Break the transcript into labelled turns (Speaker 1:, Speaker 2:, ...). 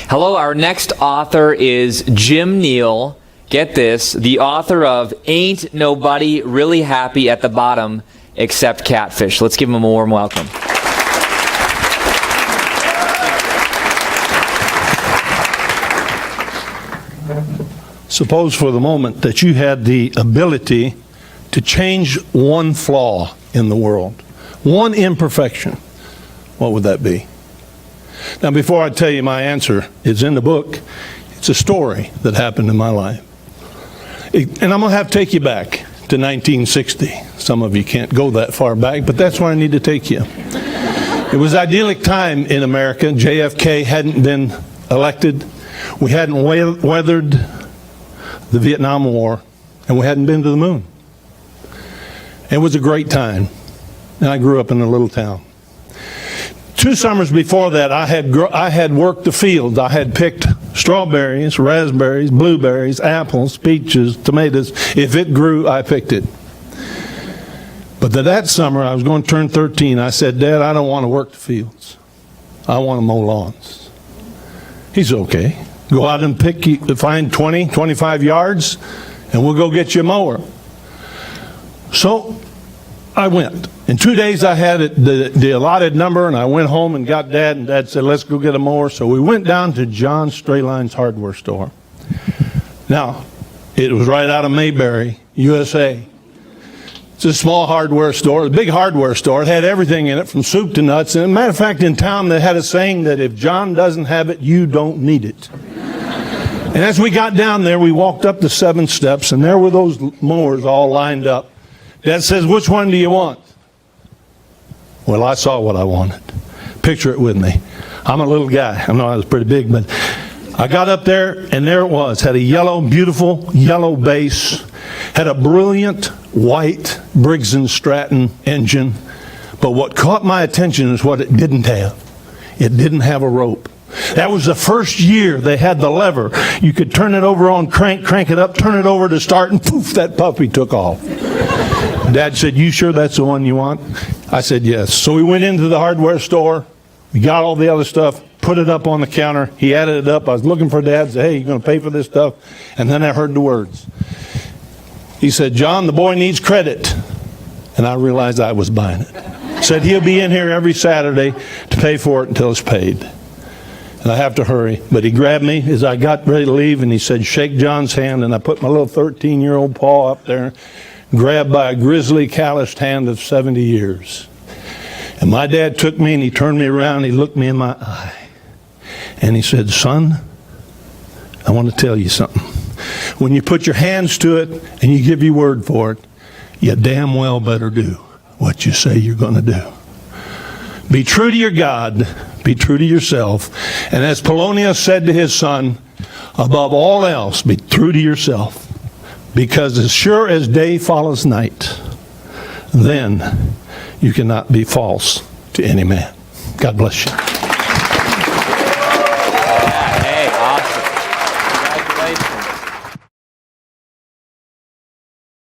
Speaker 1: Hello, our next author is Jim Neal. Get this, the author of Ain't Nobody Really Happy at the Bottom Except Catfish. Let's give him a warm welcome.
Speaker 2: Suppose for the moment that you had the ability to change one flaw in the world, one imperfection. What would that be? Now, before I tell you my answer, it's in the book. It's a story that happened in my life. And I'm going to have to take you back to 1960. Some of you can't go that far back, but that's where I need to take you. It was idyllic time in America. JFK hadn't been elected. We hadn't weathered the Vietnam War, and we hadn't been to the moon. It was a great time, and I grew up in a little town. 2 summers before that, I had worked the fields. I had picked strawberries, raspberries, blueberries, apples, peaches, tomatoes. If it grew, I picked it. But that summer, I was going to turn 13. I said, Dad, I don't want to work the fields. I want to mow lawns. He said, okay. Go out and find 20, 25 yards, and we'll go get you a mower. So I went. In 2 days, I had the allotted number, and I went home and got Dad, and Dad said, let's go get a mower. So we went down to John Strayline's hardware store. Now, it was right out of Mayberry, USA. It's a small hardware store, a big hardware store. It had everything in it, from soup to nuts. And as a matter of fact, in town, they had a saying that if John doesn't have it, you don't need it. And as we got down there, we walked up the 7 steps, and there were those mowers all lined up. Dad says, which one do you want? Well, I saw what I wanted. Picture it with me. I'm a little guy. I know I was pretty big, but I got up there, and there it was. Had a yellow, beautiful yellow base. Had a brilliant white Briggs & Stratton engine. But what caught my attention is what it didn't have. It didn't have a rope. That was the first year they had the lever. You could turn it over on crank it up, turn it over to start, and poof, that puppy took off. Dad said, you sure that's the one you want? I said, yes. So we went into the hardware store. We got all the other stuff, put it up on the counter. He added it up. I was looking for Dad, said, hey, you going to pay for this stuff? And then I heard the words. He said, John, the boy needs credit. And I realized I was buying it. Said he'll be in here every Saturday to pay for it until it's paid. And I have to hurry. But he grabbed me as I got ready to leave, and he said, shake John's hand. And I put my little 13-year-old paw up there, grabbed by a grizzly, calloused hand of 70 years. And my dad took me, and he turned me around, he looked me in my eye. And he said, son, I want to tell you something. When you put your hands to it and you give your word for it, you damn well better do what you say you're going to do. Be true to your God. Be true to yourself. And as Polonius said to his son, above all else, be true to yourself. Because as sure as day follows night, then you cannot be false to any man. God bless you.